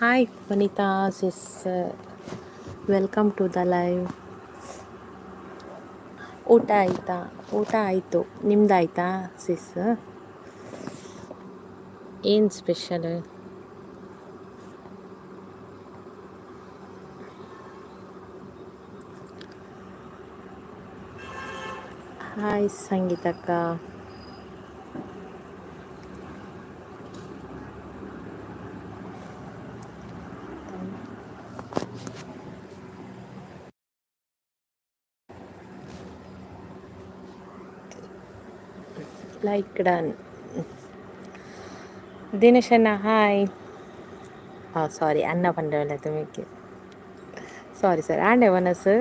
Hi, Vanita, sis. Welcome to the live. ಊಟ ಆಯ್ತಾ? ಊಟ ಆಯಿತು. ನಿಮ್ದಾಯ್ತಾ ಸಿಸ್? ಏನು ಸ್ಪೆಷಲ್? ಹಾಯ್ ಸಂಗೀತಕ್ಕ. Like done. ದಿನೇಶಣ್ಣ ಹಾಯ್. ಸಾರಿ ಅನ್ನ ಪಂಡವಲ್ಲ ತುಮಿಗೆ. ಸಾರಿ ಆಂಡೆ ಮನಸ್ಸು.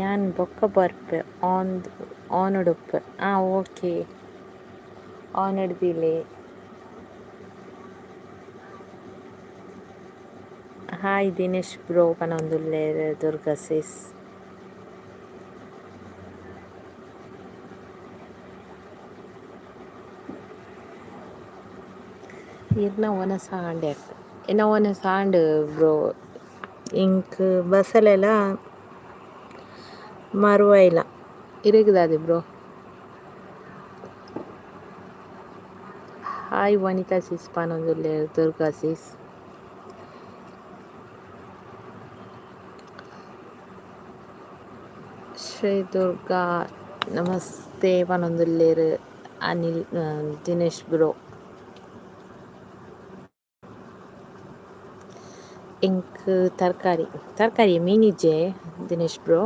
ഞാൻ ബൊക്ക ಬರ್ಪೆ ಆನ್ ಉಡುಪು. ಓಕೆ ಆನ್ ಹಿಡ್ದಿಲ್ಲಿ. ಹಾಯ್ ದಿನೇಶ್ ಬ್ರೋ ಪನೊಂದುಲ್ಲೆ ದುರ್ಗಾ ಸಿಸ್. ಇರ್ನ ಒನ ಸಾಂಡ್ ಇನ್ನ ಒನ ಸಾಂಡ್ ಬ್ರೋ ಇಂಕ್ ಬಸಲೆಲ ಮರುವೈಲ ಇರಗುದಾದೆ ಬ್ರೋ. ಹಾಯ್ ವನಿತಾ ಸಿಸ್ ಪನೊಂದುಲ್ಲೆ ದುರ್ಗಾ ಸಿಸ್. ಶ್ರೀ ದುರ್ಗಾ ನಮಸ್ತೆ ಪನೊಂದುಲ್ಲೇರು ಅನಿಲ್ ದಿನೇಶ್ ಬ್ರೋ. ಇಂಕ್ ತರಕಾರಿ ಮೀನಿಜ್ಜೆ ದಿನೇಶ್ ಬ್ರೋ.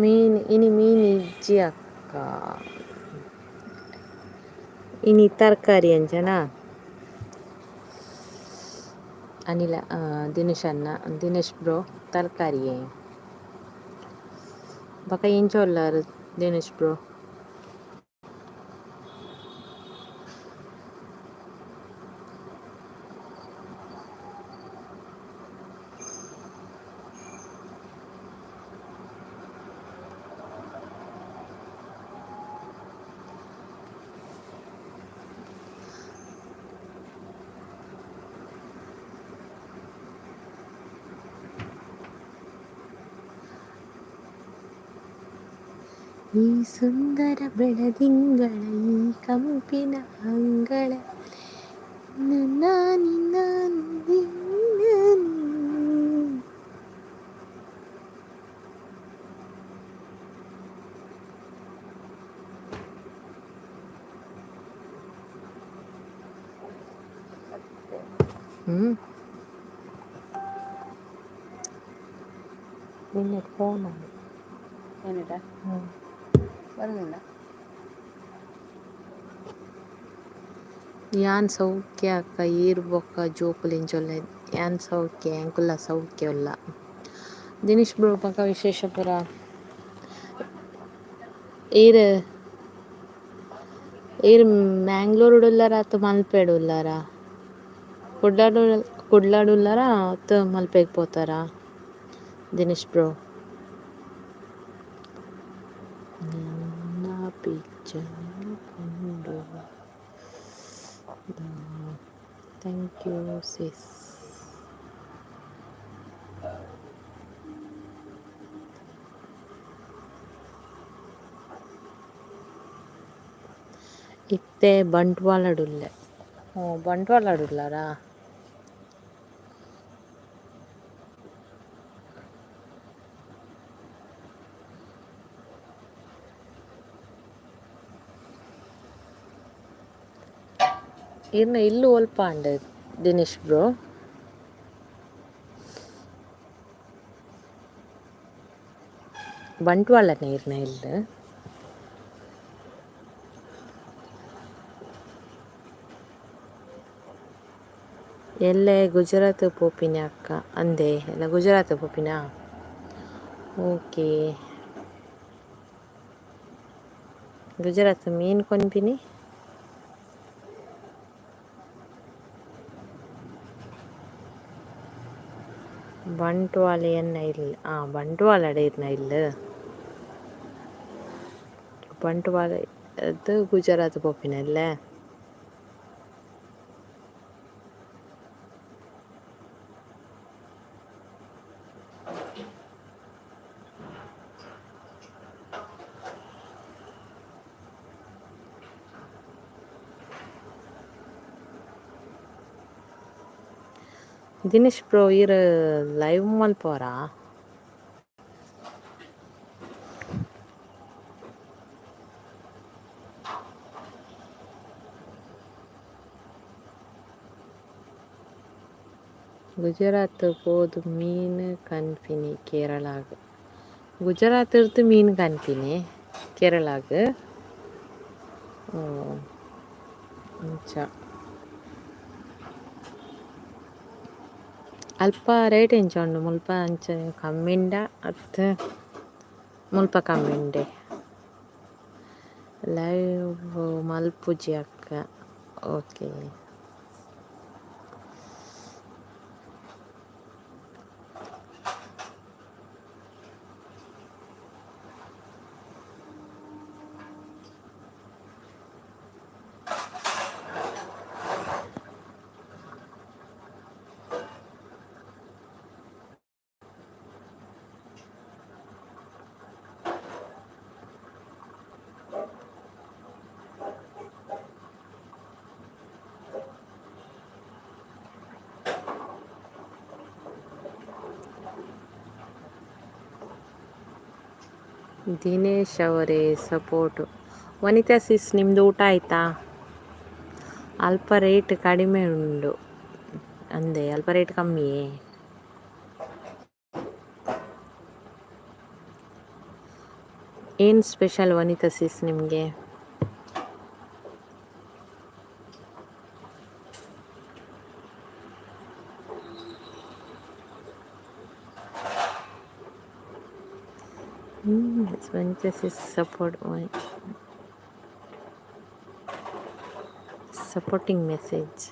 ಮೀನು ಇಜ್ಜಿ ಅಕ್ಕ ಇನಿ ತರಕಾರಿ ಅಂಚನಾ ಅನಿಲ ದಿನೇಶ್ ಬ್ರೋ ತರಕಾರಿಯೇ ಬಕ ಇಂಚೊಲ್ಲಾರು ದಿನೇಶ್ ಬ್ರೋ. ಈ ಸುಂದರ ಬೆಳದಿಂಗಳ ಈ ಕಂಪಿನ ಅಂಗಳ ನನ್ನ ನಿನ್ನ ನಿನ್ನೆ ಫೋನ್ ಏನಿಟ ಬರೋದಿಲ್ಲ. ಯಾನ್ ಸೌಖ್ಯ ಅಕ್ಕ ಈರ್ ಬೊಕ್ಕ ಜೋಕುಲೆಂಚೊಲ್ಲ ಯಾನ್ ಸೌಖ್ಯ ಎಂಕುಲ್ಲ ಸೌಖ್ಯ ಉಲ್ಲ. ದಿನೇಶ್ ಬ್ರೋ ಪಕ್ಕ ವಿಶೇಷ ಪುರ ಈರ್ ಮ್ಯಾಂಗ್ಳೂರುಡುಲ್ಲಾರ ಅತ್ತು ಮಲ್ಪೆಡು ಉಲ್ಲಾರ ಕುಡ್ಲಾಡು ಉಲ್ಲಾರ ಅತ್ತು ಮಲ್ಪೆಗ್ ಪೋತಾರ ದಿನೇಶ್ ಬ್ರೋ. ನನ್ನ ಪಿಚ್ಚನ್ನು ಕೊಂಡು ಥ್ಯಾಂಕ್ ಯು ಸಿಸ್. ಇತ್ತೆ ಬಂಟ್ವಾಳಡುಲ್ಲೆ ಬಂಟ್ವಾಳಡುಲ್ಲಾರಾ ಇರ್ನ ಇಲ್ಲು ಒಲ್ಪ ಅಂಡೆ ದಿನೇಶ್ ಬ್ರೋ. ಬಂಟ್ವಾಳನ ಇರ್ನ ಇಲ್ಲು ಎಲ್ಲೆ ಗುಜರಾತ್ ಪೋಪಿನ ಅಕ್ಕ ಅಂದೆ ಎಲ್ಲ ಗುಜರಾತ್ ಪೋಪಿನ. ಓಕೆ ಗುಜರಾತ್ ಮೀನು ಕೊನ್ಪಿನಿ. ಬಂಟ್ವಾಳ ಎನ್ನ ಇಲ್ಲ ಬಂಟ್ವಾಳಡ ಇರ್ನ ಇಲ್ಲ. ಬಂಟ್ವಾಳ ಅದು ಗುಜರಾತ್ ಪೋಪಿನಲ್ಲೇ. ದಿನೇಶ್ ಬ್ರೋ ಇರ್ ಲೈವ್ ಮಲ್ಪವರ. ಗುಜರಾತ್ ಪೋದು ಮೀನು ಕನ್ಪಿನಿ ಕೇರಳಾಗ್. ಗುಜರಾತ್ ಇರ್ದು ಮೀನು ಕನ್ಪಿನಿ ಕೇರಳಾಗ್. ಓ ಅಂಚ ಅಲ್ಪ ರೇಟ್ ಎಂಚ ಉಂಡು ಮುಲ್ಪ ಅಂಚ ಕಮ್ಮಿಂಡ ಅತ್ ಮುಲ್ಪ ಕಮ್ಮಿಂಡೆ. ಲೈವ್ ಮಲ್ಪುಜಿ ಅಕ್ಕ. ಓಕೆ ದಿನೇಶ್ ಅವರೇ ಸಪೋರ್ಟು. ವನಿತಾ ಸಿಸ್ ನಿಮ್ದು ಊಟ ಆಯ್ತಾ? ಅಲ್ಪ ರೇಟ್ ಕಡಿಮೆ ಉಂಡು ಅಂದೆ ಅಲ್ಪ ರೇಟ್ ಕಮ್ಮಿಯೇ. ಏನು ಸ್ಪೆಷಲ್ ವನಿತಾ ಸಿಸ್ ನಿಮಗೆ? ವನಿತಾ ಸಿಸ್ ಸಪೋರ್ಟಿಂಗ್ ಮೆಸೇಜ್.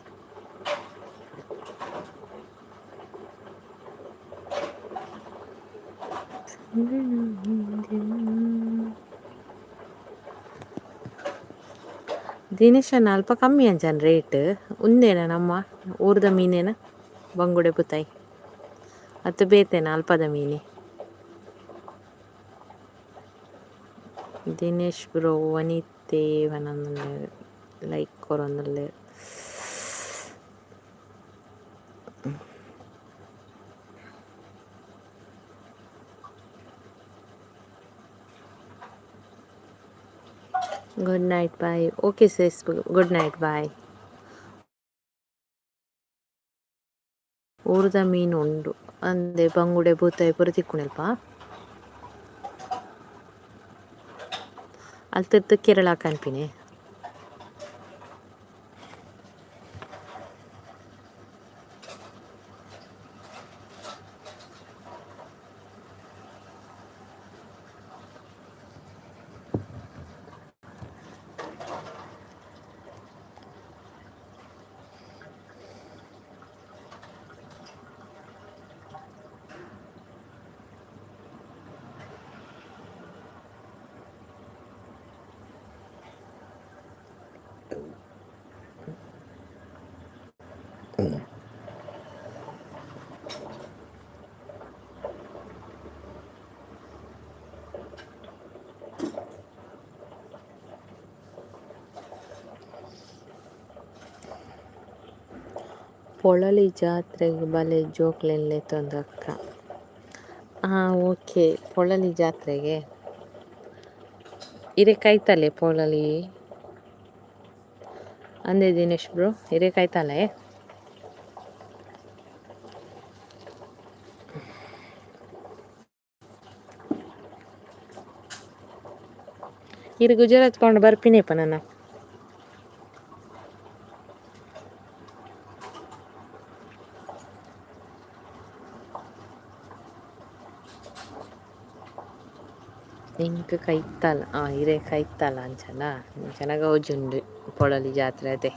ದಿನೇಶನ ಅಲ್ಪ ಕಮ್ಮಿ ಅಂಚನ ರೇಟ್ ಉಂದೇನ ನಮ್ಮ ಊರ್ದ ಮೀನೇನ ಬಂಗುಡೆ ಬುತಾಯಿ ಅತ್ತು ಬೇತೇನ ಅಲ್ಪದ ಮೀನಿ. ದಿನೇಶ್ ಬ್ರೋ ವನಿತೆ ವನಂದುಲ್ಲೇರ್ ಲೈಕ್ ಕೊರೊಂದುಲ್ಲೇರ್. Good night bye. Okay sis good night bye. ಊರ್ದ ಮೀನು ಉಂಡು ಅಂದೆ ಬಂಗುಡೆ ಬೂತಾಯಿ ಪೂರ ತಿಕ್ಕುನೆಲ್ಪ ಅಲ್ತಿರ್ತು ಕೇರಳ ಕನ್ಪಿನಿ. ಪೊಳಲಿ ಜಾತ್ರೆಗೆ ಬಲೆ ಜೋಕ್ಲೆನ್ಲೆ ತಂದಕ್ಕ. ಓಕೆ ಪೊಳಲಿ ಜಾತ್ರೆಗೆ ಇರೆ ಕೈತಲೆ ಪೊಳಲಿ ಅಂದೆ ದಿನೇಶ್ ಬ್ರೋ ಹಿರೇಕಾಯ್ತಲ್ಲ ಇರು ಗುಜರಾತ್ ಕೊಂಡು ಬರ್ಪಿನೇಪ ನನ್ನ ಇಂಕ ಕೈತ್ತಲ್ಲ ಹಿರೇ ಕೈತ್ತಲ್ಲ ಅಂಚನ ಅಂಚನಗ ಹೋಜುಂಡು ಪೊಳಲಿ ಜಾತ್ರೆ ಅದೇ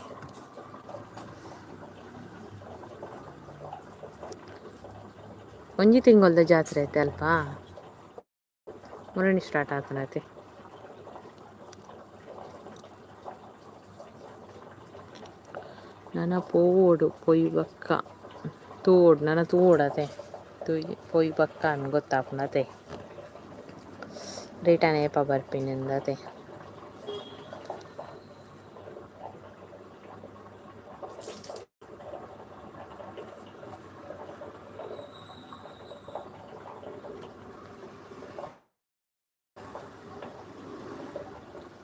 ಒಂಜಿ ತಿಂಗೊಲ್ದ ಜಾತ್ರೆ ಐತೆ ಅಲ್ಪ ಮುರಣಿ ಸ್ಟಾರ್ಟ್ ಆತನೈತೆ ನನ್ನ ಪೋಡು ಪೊಯ್ ಬಕ್ಕ ತೋಡು ನನ್ನ ತೋಡತೆ ಪೊಯ್ ಬಕ್ಕ ಅನ್ನು ಗೊತ್ತಾಪನತೆ ರಿಟರ್ನ್ ಏಪ ಬರ್ಪಿನಿಂದತೆ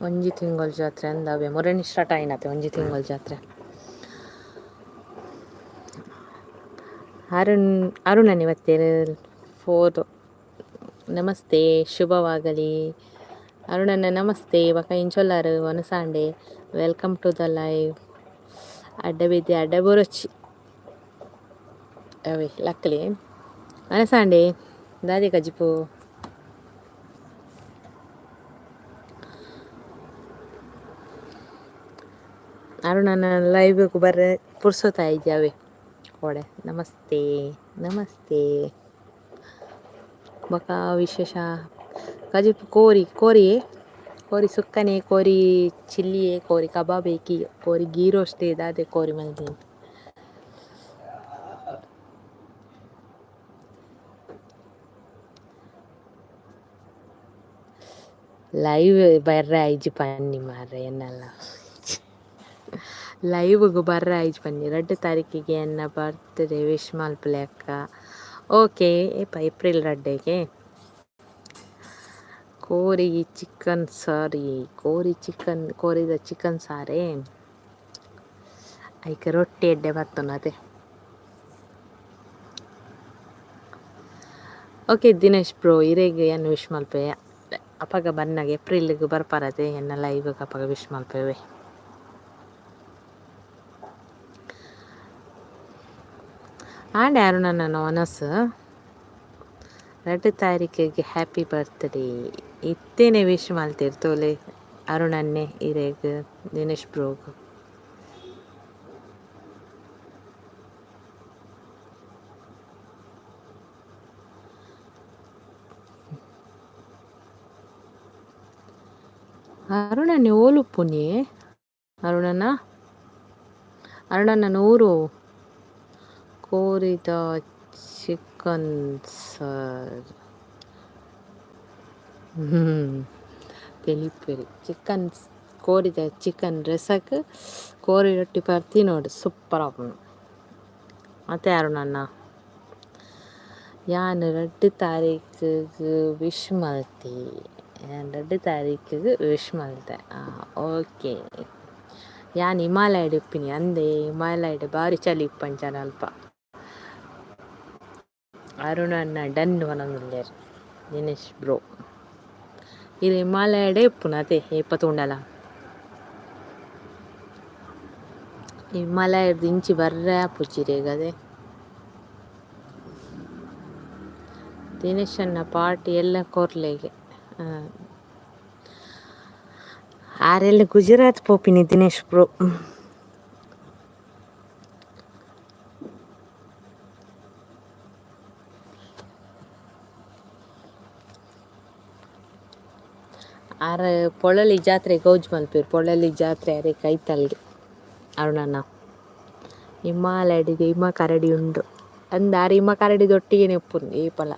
ಒಂಜಿ ತಿಂಗಳ ಜಾತ್ರೆ ಅಂದವೆ ಮುರಣಿ ಸ್ಟಾರ್ಟ್ ಆಯ್ನತೆ ಒಂಜಿ ತಿಂಗಳ ಜಾತ್ರೆ ಅರುಣನ್ ಇವತ್ತೇರು ಫೋಟೋ ನಮಸ್ತೆ ಶುಭವಾಗಲಿ ಅರುಣನ ನಮಸ್ತೆ ಬಕ ಇಂಚೊಲ್ಲಾರು ಒನಸಾಂಡೆ ವೆಲ್ಕಮ್ ಟು ದ ಲೈವ್ ಅಡ್ಡ ಬಿದ್ದೆ ಅಡ್ಡ ಬೊರೊಚ್ಚಿ ಅವೇ ಲಕ್ಕಲಿ ಒನಸಾಂಡೆ ದಾದಿ ಕಜಿಪು ಅರುಣನ ಲೈವ್ಗೂ ಬರ್ರೆ ಪುರ್ಸೊತ್ತ ಇದ್ದಾವೆ ಕೋಡೆ ನಮಸ್ತೆ ನಮಸ್ತೆ ಬಕ ವಿಶೇಷ ಕಜಿಪು ಕೋರಿ ಸುಕ್ಕನೆ ಕೋರಿ ಚಿಲ್ಲಿಯೇ ಕೋರಿ ಕಬಾಬೇಕಿ ಕೋರಿ ಗೀ ರೋಸ್ಟೇ ದಾದೆ ಕೋರಿ ಮಲ್ದೀನಿ ಲೈವ್ ಬರ್ರೆ ಐಜಿ ಪನ್ನಿ ಮಾರ್ರೆ ಎನ್ನಲ್ಲ ಲೈವ್ಗೂ ಬರ್ರೆ ಐಜಿ ಪನ್ನಿ 2 ತಾರೀಕಿಗೆ ಎನ್ನ ಬರ್ತ್ಡೇ ವಿಶ್ ಮಲ್ಪಲೆ ಅಕ್ಕ ಓಕೆ ಏಪ್ರಿಲ್ 2ಗೆ ಕೋರಿದ ಚಿಕನ್ ಸಾರೇ ಐಕೆ ರೊಟ್ಟಿ ಎಡ್ಡೆ ಬರ್ತನತೆ ಓಕೆ ದಿನೇಶ್ ಬ್ರೋ ಇರೆಗ್ ಏನು ವಿಶ್ ಮಲ್ಪೆ ಅಪಗ ಬನ್ನಗೆ ಏಪ್ರಿಲ್ಗೆ ಬರ್ಪಾರತೆ ಎನ್ನ ಲೈವ್ಗೆ ಅಪಗ ವಿಶ್ ಮಲ್ಪೇವೆ ಆಂಡೆ ಯಾರು ನನ್ನ ಒನಸ್ 2 ತಾರೀಕಿಗೆ ಹ್ಯಾಪಿ ಬರ್ತ್ಡೇ ಇತ್ತೇನೆ ವಿಶ್ ಮಲ್ತಿರ್ತೋಲೆ ಅರುಣನ್ನೇ ಇರೆಗ್ ದಿನೇಶ್ ಬ್ರೋಗ್ ಅರುಣನ್ನೇ ಓಲುಪ್ಪುನಿ ಅರುಣನ ಊರು ಕೋರಿದ ಚಿಕನ್ ಸಾರ್ ಪೆಲಿಪೆರಿ ಚಿಕನ್ ಕೋರಿದ ಚಿಕನ್ ರೆಸಕ್ ಕೋರಿ ರೊಟ್ಟಿ ಪರ್ತಿ ನೋಡು ಸೂಪರ್ ಆಪುಂಡು ಮತ್ತೆ ಅರುಣನ್ನ ಯಾನ್ 2 ತಾರೀಕಿಗೆ ವಿಶ್ ಮಲ್ತಿ 2 ತಾರೀಕಿಗೆ ವಿಶ್ ಮಲ್ತೆ ಓಕೆ ಯಾನ್ ಹಿಮಾಲಯಡ್ ಇಪ್ಪಿನಿ ಅಂದೆ ಹಿಮಾಲಯಡ್ ಬಾರಿ ಚಲಿ ಇಪ್ಪಂಚನ ಅಲ್ಪ ಅರುಣನ್ನ ಡನ್ ವನೊಂದುಲ್ಲೆರ್ ದಿನೇಶ್ ಬ್ರೋ ಇದು ಹಿಮಾಲಯಡೆ ಇಪ್ಪುನ ಅತೆ ಏಪ ತೂಂಡಲ ಹಿಮಾಲಯದ ಇಂಚಿ ಬರ್ರೆ ಆಪುಚ್ಚಿರೇಗದೆ ದಿನೇಶನ್ನ ಪಾರ್ಟಿ ಎಲ್ಲ ಕೊರ್ಲೆಗೆ ಆರೆಲ್ಲ ಗುಜರಾತ್ ಪೋಪಿನಿ ದಿನೇಶ್ ಬ್ರೋ ಆರ ಪೊಳಲಿ ಜಾತ್ರೆ ಗೌಜ್ ಮಲ್ಪೇರು ಪೊಳಲಿ ಜಾತ್ರೆ ಅರೆ ಕೈತಲ್ಗೆ ಅರುಣನ ಹಿಮಾಲಯಡಿಗೆ ಹಿಮ ಕರಡಿ ಉಂಡು ಅಂದ ಆರು ಹಿಮ ಕರಡಿ ದೊಟ್ಟಿಗೆ ನೆಪ್ಪುಂಡು ಈ ಪಲ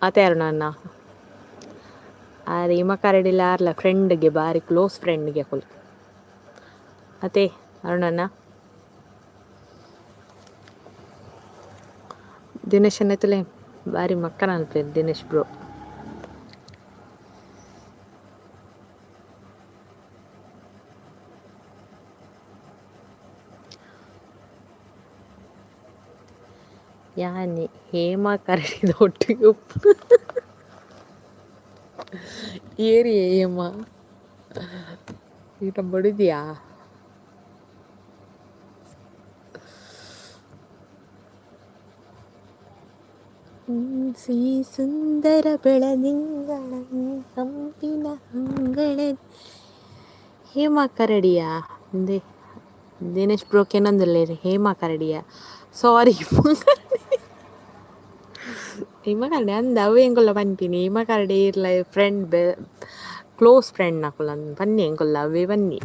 ಅತೆ ಅರುಣನ್ನ ಆರು ಹಿಮ ಕರಡಿಲ ಆರ್ಲ ಫ್ರೆಂಡ್ಗೆ ಬಾರಿ ಕ್ಲೋಸ್ ಫ್ರೆಂಡ್ಗೆ ಕೊಲ್ ಅತೆ ಅರುಣನ್ನ ದಿನೇಶ್ ಅನ್ನೆತ್ತಲೆ ಬಾರಿ ಮಕ್ಕನ ಅನ್ಪೇರು ದಿನೇಶ್ ಬ್ರೋ ಯಾನೆ ಹೇಮ ಕರಡಿದ ಒಟ್ಟಿಗೆ ಉಪ್ಪು ಏರಿ ಹೇಮ ಈಗ ಬಡಿದ್ಯಾ? ಶ್ರೀ ಸುಂದರ ಬೆಳದಿಂಗಳ ಕಂಪಿನ ಅಂಗಳ ಹೇಮ ಕರಡಿಯ ದೇ ದಿನೇಶ್ ಬ್ರೋಕ್ ಏನಂದಿಲ್ಲ ಹೇಮ ಕರಡಿಯ ಸಾರಿ ಹಿಮ ಕರಡಿ ಅಂದ ಅವು ಎಂಗೊಲ್ಲ ಪನ್ಪಿನಿ ಹಿಮ ಕರಡಿ ಇರ್ಲ ಫ್ರೆಂಡ್ ಕ್ಲೋಸ್ ಫ್ರೆಂಡ್ ನಕುಲ ಬನ್ನಿ ಎಂಗೊಲ್ಲ ಅವೇ ಬನ್ನಿ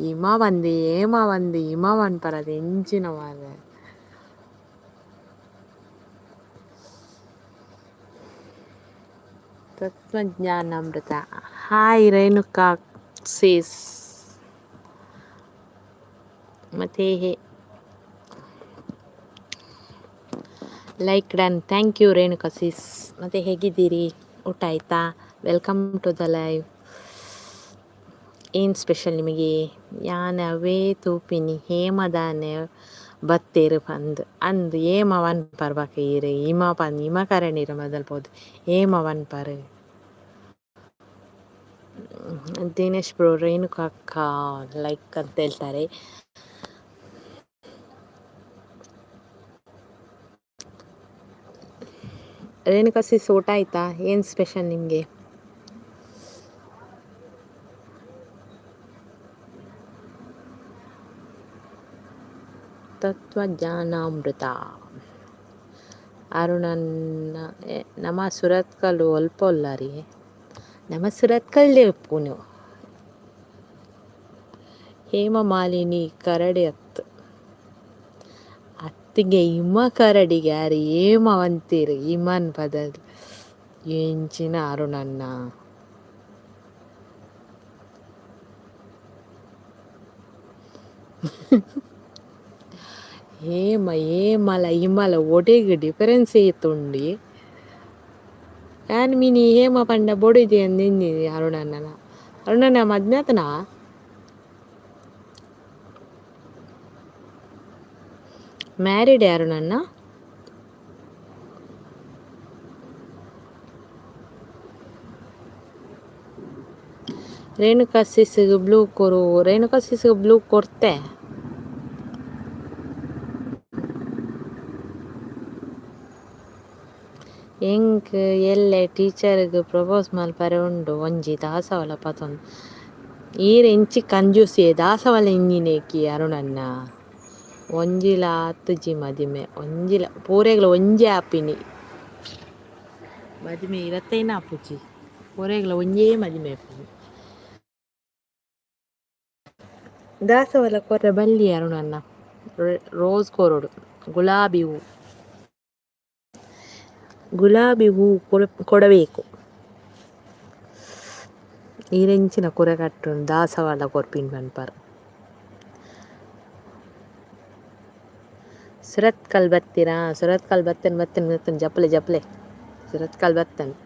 ಹಿಮ ಬಂದಿ ಹೇಮ ಬಂದಿ ಹಿಮ ಪನ್ಪರದ ಎಂಚಿನ ಮಾರ ತತ್ವಜ್ಞಾನಾಮೃತ ಹಾಯ್ ರೇಣುಕಾ ಸೇಸ್ ಮತ್ತೆ like done thank you Renuka says. ಮತ್ತು ಹೇಗಿದ್ದೀರಿ? ಊಟ ಆಯಿತಾ? Welcome to the live. ಏನು ಸ್ಪೆಷಲ್ ನಿಮಗೆ? ಯಾನ್ ಅವೇ ತೂಪಿನಿ ಹೇಮದಾನೆ ಬತ್ತೇರು ಅಂದು ಏಮ ಒನ್ ಪರ್ಬಾಕ ಇರು ಹಿಮ ಕರಣಿರು ಮೊದಲ್ಬೋದು ಹೇಮ ಒನ್ ಪರ್ ದಿನೇಶ್ ಬ್ರೋ ರೇಣುಕಾ ಅಕ್ಕ ಲೈಕ್ ಅಂತ ಹೇಳ್ತಾರೆ. ರೇಣುಕಾ ಸಿಸ್ ಊಟ ಆಯಿತಾ? ಏನು ಸ್ಪೆಷಲ್ ನಿಮಗೆ? ತತ್ವಜ್ಞಾನಾಮೃತ ಅರುಣನ್ನ ನಮ್ಮ ಸುರತ್ಕಲ್ಲು ಅಲ್ಪ ಅಲ್ಲ ರೀ ನಮ್ಮ ಸುರತ್ಕಲ್ದೇ ಉಪ್ಪು ನೀವು ಹೇಮ ಮಾಲಿನಿ ಕರಡಿ ಅತ್ತಿಗೆ ಹಿಮ ಕರಡಿಗೆ ಯಾರು ಹೇಮ ಅಂತೀರು ಹಿಮನ್ ಬದಲು ಎಂಚಿನ ಅರುಣನ್ನ ಹೇಮಲ ಹಿಮಲ ಒಡೆಗೆ ಡಿಫರೆನ್ಸ್ ಏತುಂಡಿ ಯಾನ್ ಮೀನಿ ಹೇಮ ಪಂಡ ಬೊಡಿದೆ ಅಂದಿನಿ ಅರುಣನ್ನ ಮದ್ಮೆತನ ಮ್ಯಾರಿಡ್ ಅರುಣನ್ನ ರೇಣುಕಾ ಸಿಸ್ಗೆ ಬ್ಲೂ ಕೊರು ರೇಣುಕಾ ಸಿಸ್ಗೆ ಬ್ಲೂ ಕೊಡ್ತೆ ಎಂಕ್ ಎಲ್ಲೆ ಟೀಚರ್ಗೆ ಪ್ರಪೋಸ್ ಮಲ್ಪರೆ ಉಂಡು ಒಂಜಿ ದಾಸವಳ ಪತೊಂದು ಈರೆ ಇಂಚಿ ಕಂಜೂಸಿ ದಾಸವಳ ಇಂಜಿನೇಕಿ ಅರುಣನ್ನ ಒಂಜಿಲ ಆತುಜಿ ಮದಿಮೆ ಒಂಜಿಲ ಪೂರೆಗ್ಲ ಒಂಜಿ ಆಪಿನಿ ಮದಿಮೆ ಇರತ್ತೇನ ಆಪುಜಿ ಪೂರೆಗ್ಲ ಒಂಜೇ ಮದಿಮೆ ಆಪಿನಿ ದಾಸವಳ ಕೊರ್ರೆ ಬಲ್ಲಿ ಅರುಣನ್ನ ರೋಸ್ ಕೊರೊಡು ಗುಲಾಬಿ ಹೂ ಕೊಡಬೇಕು ಈರೆಂಚಿನ ಕುರೆ ಕಟ್ಟುಂಡು ದಾಸವಾಳ ಕೊರ್ಪಿನ್ ಪನ್ಪರ್ ಸುರತ್ಕಲ್ ಬತ್ತೀರಾ? ಸುರತ್ಕಲ್ ಬತ್ತೇನೆ ಜಪ್ಲೆ ಸುರತ್ಕಲ್ ಬತ್ತೇನೆ.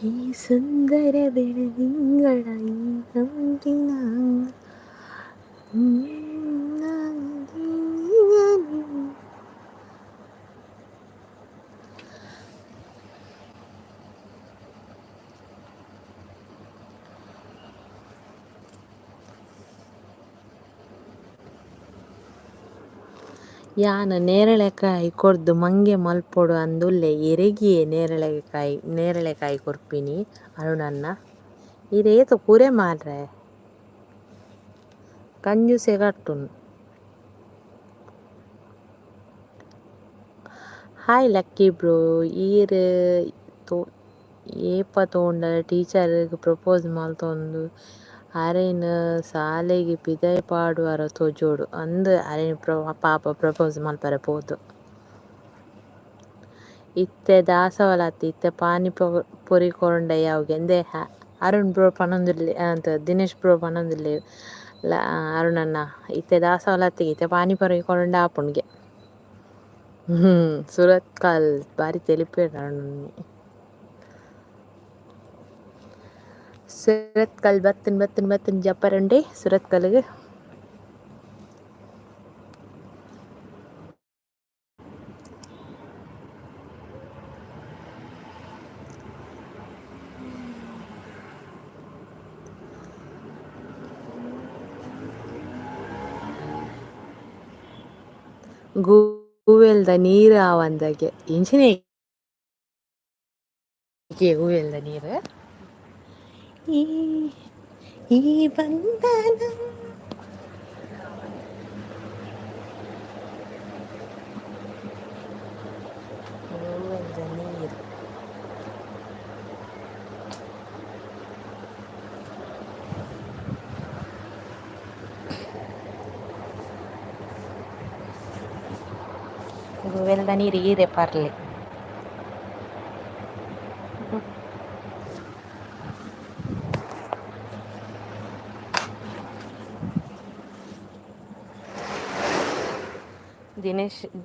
ಈ ಸುಂದರ ಬೆಳದಿಂಗಳ ಈ ಕಂಪಿನ ಯಾನ ನೇರಳೆಕಾಯಿ ಕೊರ್ದು ಮಂಗೆ ಮಲ್ಪೊಡು ಅಂದುಲ್ಲೆ ಎರೆಗಿಯೇ ನೇರಳೆಕಾಯಿ ಕೊರ್ಪಿನಿ ಅರುಣನ್ನ ಇರೇತು ಪೂರೆ ಮಾರ್ರೆ ಕಂಜೂಸೆ ಕಟ್ಟುನು. ಹಾಯ್ ಲಕ್ಕಿ ಬ್ರೋ ಈರ್ ಏಪ ತೋಂಡ ಟೀಚರ್ಗೆ ಪ್ರಪೋಸ್ ಮಲ್ತೊಂದು ಅರೆನ್ ಸಾಲೆಗೆ ಪಿದಯ್ ಪಾಡುವರ ತೋಜೋಡು ಅಂದು ಅರೆನ್ ಪಾಪ ಪ್ರಪೋಸ್ ಮಲ್ಪರೆ ಪೋದು ಇತ್ತೆ ದಾಸವಲತ್ತಿ ಇತ್ತೆ ಪಾನಿಪುರಿ ಕೊರಂಡ ಯಾವ್ಗೆ ಎಂದೆ ಅರುಣ್ ಬ್ರೋ ಪನೊಂದುಲ್ಲೆ ಅಂತ ದಿನೇಶ್ ಬ್ರೋ ಪನೊಂದುಲ್ಲೆ ಅರುಣನ್ನ ಇತ್ತೆ ದಾಸವಲತ್ತಿಗೆ ಇತ್ತೆ ಪಾನಿಪುರಿ ಕೊರಂಡ ಆಪುಂಡ್ಗೆ ಸುರತ್ಕಲ್ ಬಾರಿ ತೆಲಿಪೇರು ಅರುಣ್ ಸುರತ್ಕಲ್ ಬತ್ತನ್ ಜಪ್ಪರಂಡಿ ಸುರತ್ಕಲ್ಗೆ ಗೂವೆಲ್ದ ನೀರು ಆವಂದಾಗೆ ಇಂಚಿನ ಗೂವೆಲ್ದ ನೀರು ಈ ಈ ಬಂಧನ ಗೂವೆಲ್ದ ನೀರು ಗೂವೆಲ್ದ ನೀರು ಈರೆ ಪರ್ಲೆ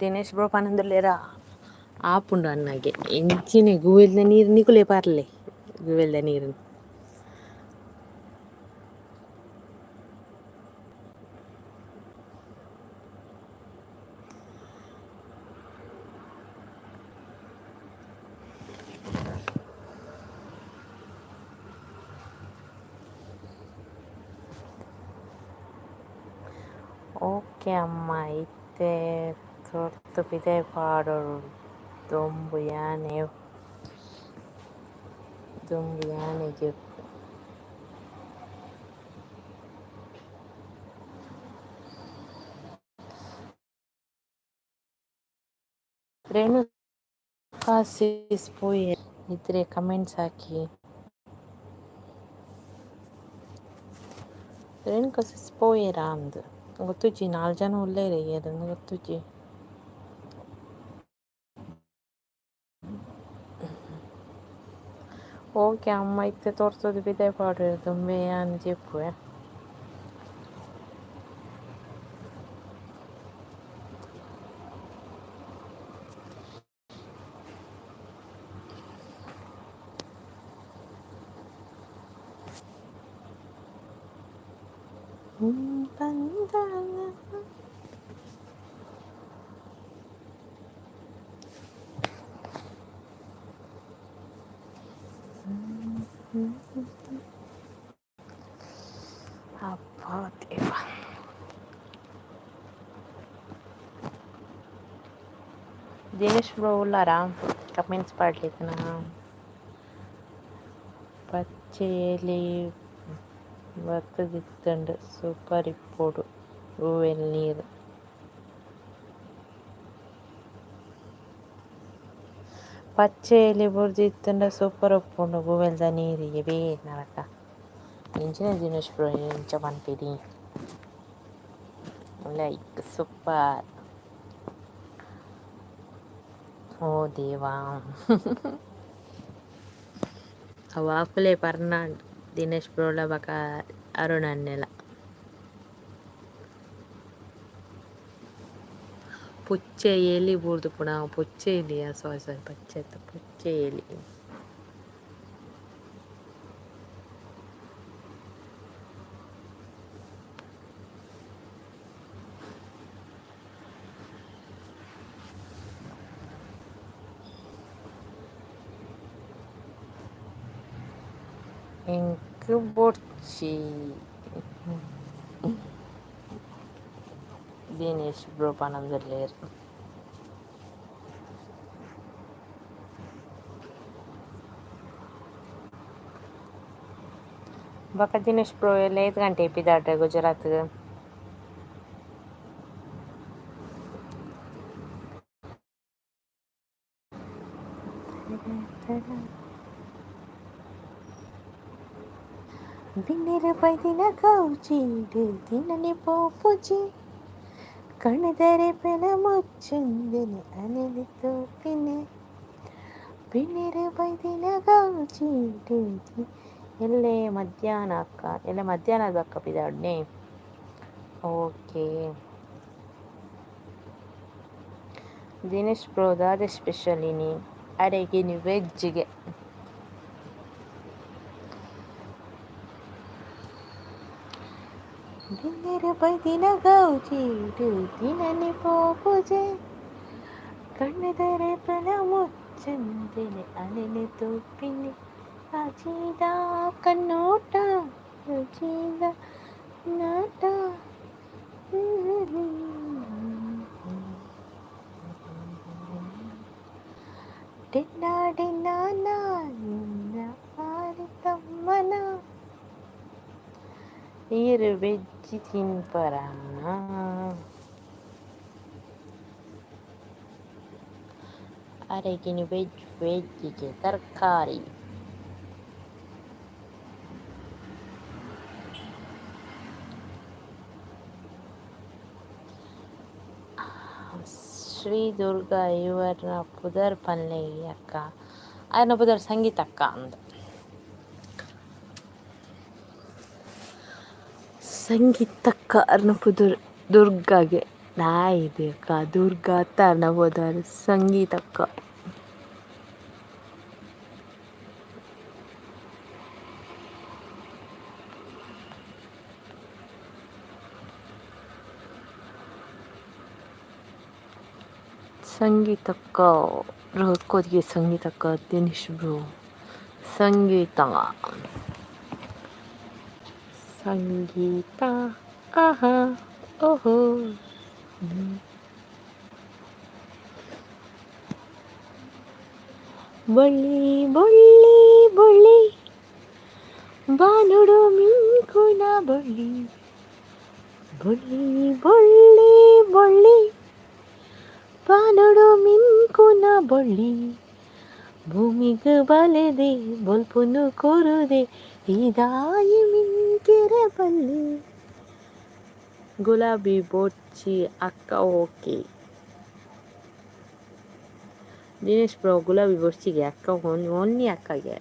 ದಿನೇಶ್ ಬ್ರೋ ಪನಂದುಲ್ಲೇರ ಆಪುಂಡು ಅಣ್ಣಗೆ ಎಂಚಿನೆ ಗೂವೆಲ್ದ ನೀರು ನಿಕುಲೆ ಪಾರ್ಲೆ ಗೂವೆಲ್ದ ನೀರು ಓಕೆ ಅಮ್ಮ ಇತ್ತೆ ತೊರ್ತು ಪಿದೆ ಪಾಡೋಡು ದೊಂಬು ಯಾನೆಗೆ ರೇಣು ಕಾಸಿಸ್ ಪೋಯೆ ಇದ್ರೆ ಕಮೆಂಟ್ಸ್ ಹಾಕಿ ರೇಣು ಕಾಸಿಸ್ ಪೋಯೇರಾ ಅಂದು ಗೊತ್ತುಜ್ಜಿ 4 ಜನ ಉಳ್ಳೇರೆ ಅದನ್ನು ಗೊತ್ತುಜ್ಜಿ ಓಕೆ ಅಮ್ಮ ಇತ್ತೆ ತೋರ್ಸೋದು ಬಿದೆ ಪಾಡು ದುಂಬೆ ಯಾನ್ ಜೆಪ್ಪುವೆ ಅಪ್ಪ ದೇವ ದಿನೇಶ್ ಬ್ರೋ ಉಳ್ಳಾರಾ ಕಮೆಂಟ್ಸ್ ಪಾಡ್ಲಿಕ್ಕನ ಪಚ್ಚೆಯಲ್ಲಿ ಬತ್ತದಿತ್ತಂಡು ಸೂಪರ್ ಇಪ್ಪೋಡು ಗೂವೆಲ್ ನೀರು ಪಚ್ಚೆಯಲ್ಲಿ ಬುರ್ದಿತ್ತಂಡ ಸೂಪರ್ ಉಪ್ಪುಂಡು ಗೂವೆಲ್ದ ನೀರಿಗೆ ಬೇ ನರಕ ಇಂಚಿನ ದಿನೇಶ್ ಬ್ರೋ ಇಂಚ ಪನ್ಪಿರಿ ಲೈಕ್ ಸೂಪರ್ ಓ ದೇವಾ ಅವು ಆಪುಲೆ ಪರ್ನಾಂಡ್ ದಿನೇಶ್ ಬ್ರೋಲ ಬಕ ಅರುಣನ್ನೆಲ ಪುಚ್ಚೆ ಎಲಿ ಬೂರ್ದು ಪುಣ ಪುಚ್ಚೆ ಎಲಿಯ ಸಾರಿ ಪಚ್ಚೆ ಎಲಿ ಎಂಕ್ ಬೊಡ್ಚಿ ದಿನೇಶ್ ಬ್ರೋ ಪನಂದುಲ್ಲೇರ್ ಬಕ ದಿನೇಶ್ ಬ್ರೋ ಎಲ್ಲ 5 ಗಂಟೆ ಎಪ್ಪಿದಾಡ್ರೆ ಗುಜರಾತ್ ಬಿನ್ನೆರ ಬೈದಿನ ಕೌಚಿಡು ದಿನನೆ ಪೋಪುಜಿ ಕಣದರೆ ಪೆನ ಮುಚ್ಚುಂದೆನೆ ಅನೆಲಿತು ಬಿನ್ನೆರ ಬೈದಿನ ಕೌಚಿಡು ಎಲ್ಲೇ ಮಧ್ಯಾಹ್ನ ಅಕ್ಕ ಎಲ್ಲ ಮಧ್ಯಾಹ್ನದ ಅಕ್ಕ ಪಿದಾಡ್ನೆ ಓಕೆ ದಿನೇಶ್ ಬ್ರೋದ ಅದೇ ಸ್ಪೆಷಲ್ ಇನಿ ಅಡೆಗಿನಿ ವೆಜ್ಜಿಗೆ ದಿನ ಗೌಜಿಡು ದಿನನೆ ಪೋಪುಜೆ ಕಣ್ಣೆದರೆ ಪ್ರಣ ಮುಚ್ಚಂತೆನೆ ಅನೆನೆ ತೋಪಿನೆ ಅಜೀದ ಕಣ್ಣೋಟ ರುಚಿದ ನಾಟ ಡೆನ್ನಾಡಿನ ನಿನ್ನ ಆರಿತಮ್ಮನ ನೀರು ಬೆಜ್ಜಿ ತಿನ್ಪರ ಅರೆಗಿನ ವೆಜ್ಜಿಗೆ ತರಕಾರಿ ಶ್ರೀ ದುರ್ಗಾ ಇವ್ರನ್ನ ಪುದರ್ ಪಲ್ಲೆ ಅಕ್ಕ ಅದನ್ನ ಪುದರ್ ಸಂಗೀತ ಅಕ್ಕ ಅಂದ ಸಂಗೀತಕ್ಕ ಅರ್ನ ಪುದರ್ ದುರ್ಗಾಗೆ ನಾಯಿದೆ ಅಕ್ಕ ದುರ್ಗಾ ಅತ್ತ ಅರ್ನ ಪುದರ್ ಸಂಗೀತಕ್ಕ ಸಂಗೀತಕ್ಕ ರೊಕ್ಕೋದಿಗೆ ಸಂಗೀತಕ್ಕ ದಿನೇಶ್ ಬ್ರೋ ಸಂಗೀತ ಸಂಗೀತ ಆಹಾ ಓಹೋ ಬಳ್ಳಿ ಬಳ್ಳಿ ಬಳ್ಳಿ ಬಾನುಡು ಮಿಂಕುನ ಬಳ್ಳಿ ಬಳ್ಳಿ ಬಳ್ಳಿ ಬಳ್ಳಿ ಬಾನುಡು ಮಿಂಕುನ ಬಳ್ಳಿ ಭೂಮಿಗೆ ಬಲೆದೆ ಬಲ್ಪುನು ಕೊರುದೆ ಇದಾಯಿ ಮಿಂಕೆರೆ ಬಳ್ಳಿ ಗುಲಾಬಿ ಬೊಚ್ಚಿ ಅಕ್ಕ ಓಕೆ ದಿನೇಶ್ ಬ್ರೋ ಗುಲಾಬಿ ಬೊಚ್ಚಿಗೆ ಅಕ್ಕ ಒನ್ನಿ ಅಕ್ಕಗೆ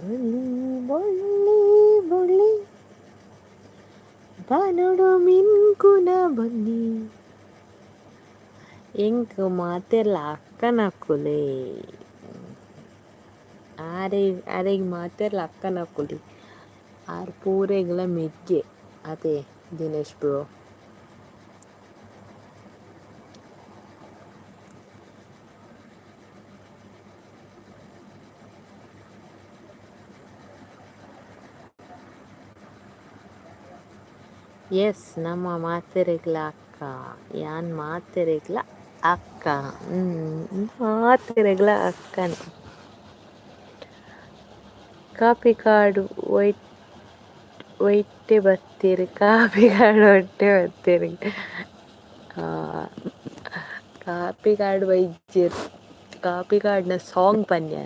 ಬಳ್ಳಿ ಬಳ್ಳಿ ಬಳ್ಳಿ ಬಾನುಡು ಮಿಂಕುನ ಬಳ್ಳಿ ಎಂಕ್ ಮಾತೆಲ್ಲ ಅಕ್ಕನ ಕುಲೆ ಆರೆಗ್ ಮಾತೆಲ್ಲ ಅಕ್ಕನ ಕುಲಿ ಆರ್ ಪೂರೆಗಳ ಮೆಗ್ಗೆ ಅದೇ ದಿನೇಶ್ ಬ್ರೋ ಎಸ್ ನಮ್ಮ ಮಾತೆರೆಗ್ಲ ಅಕ್ಕ ಯಾನ್ ಮಾತೆರೆಗ್ಲ ಅಕ್ಕ ಮಾತೆರೆಗ್ಲ ಅಕ್ಕನ ಕಾಪಿ ಕಾರ್ಡು ಒಯ್ಟೆ ಬರ್ತೀರಿ ಕಾಪಿ ಕಾರ್ಡ್ ಹೊಟ್ಟೆ ಬರ್ತೀರಿ ಕಾಪಿ ಕಾರ್ಡ್ ವೈದ್ಯರ್ ಕಾಪಿ ಕಾರ್ಡ್ನ ಸಾಂಗ್ ಪನ್ಯ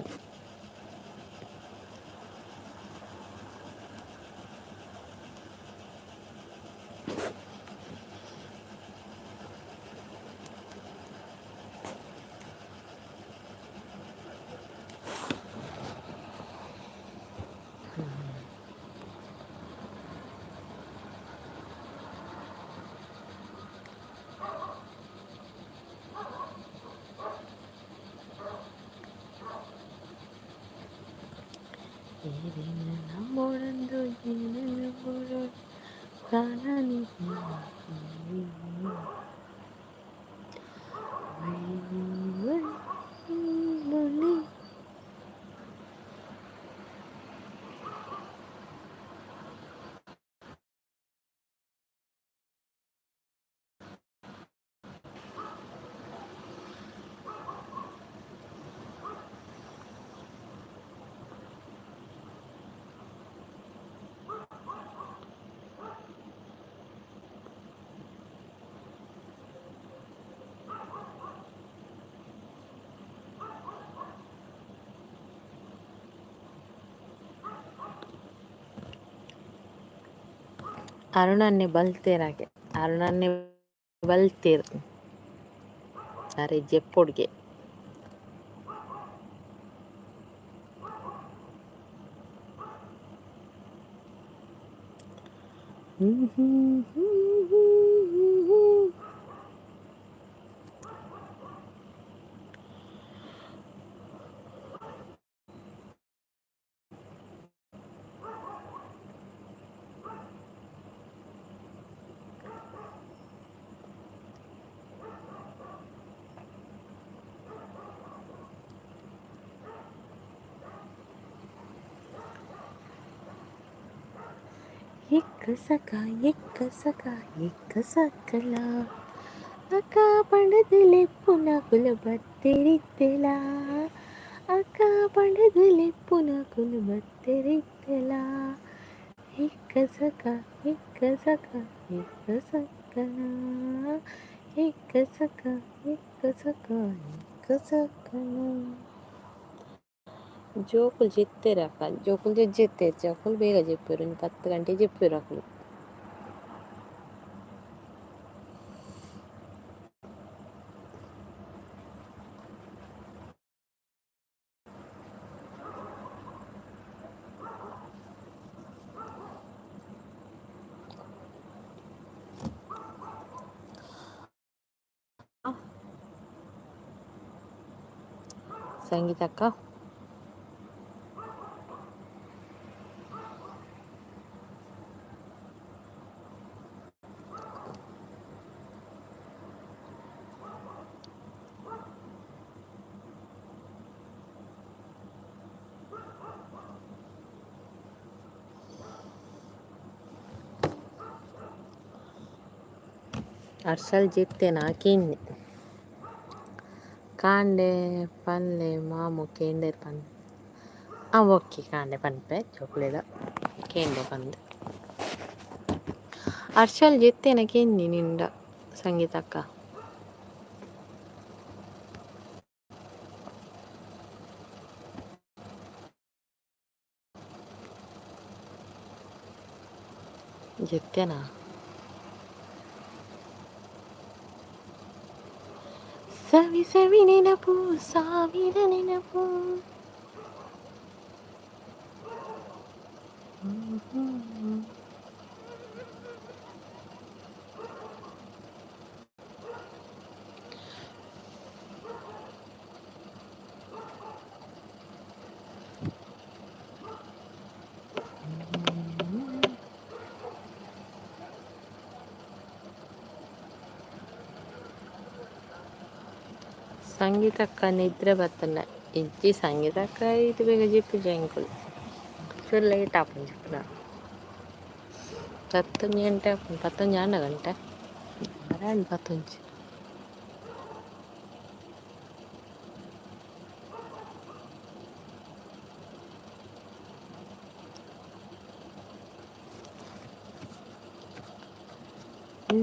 ನಮ್ಮೊಡಂದು ಅರುಣನ್ನೇ ಬಲ್ತೇರಾಗೆ ಅರುಣನ್ನೇ ಬಲ್ತೇರು ಅರೆ ಜೆಪ್ಪೊಡ್ಗೆ ఎక్కసక ఎక్కసక ఎక్కసకల అక్క పండుదలెప్పున కులబత్తెరిత్తెలా అక్క పండుదలెప్పున కులబత్తెరిత్తెలా ఎక్కసక ఎక్కసక ఎక్కసకల ఎక్కసక ఎక్కసక ఎక్కసకల జోకులు చెప్తారు అక్క జోకులు చెప్తారు జోకులు బేగా చెప్పారు 10 గంటలు చెప్పారు అక్కడ సంగీత అక్క అర్సలు చెప్తే నాకేంది కాండే పనులే మాము కేండేరు పని ఓకే కాండే పనిపై చోకలేదా కేండే పని అర్సలు చెప్తే నాకేంది నిండా సంగీత అక్క చెప్తేనా సవి సవి నెనపు సావిర నెనపు సంగీతక్క నిద్ర బతున్న ఇచ్చి సంగీతక్క ఇది ಬೇಗ చెప్పి జంకులు చూడు లైట్ ఆపని చెప్పురా 15 ಗಂಟೆ 15 ಗಂಟೆ ಆರಾಡಿ 15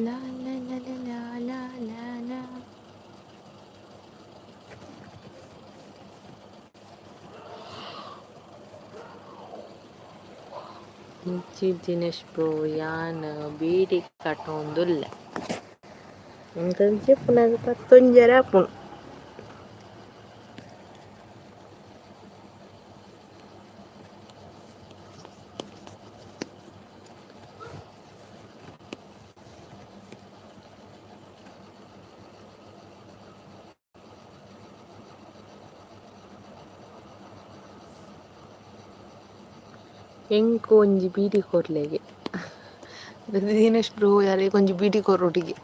లా లా లా లా లా లా లా ಚೀಫ್ ದಿನೇಶ್ ಬ್ರೋ ಯಾನ್ ಬೀಡಿ ಕಟ್ಟೊಂದುಲ್ಲ ಇಂಕಂಚೆ ಪುನಃ 15 ಪುನ್ ಎಂಕು ಒಂಜಿ ಬೀಡಿ ಕೊರ್ಲೆಗೆ ದಿನೇಶ್ ಬ್ರೋ ಯಾರೇ ಒಂಜಿ ಬೀಡಿ ಕೊರೊಟ್ಟಿಗೆ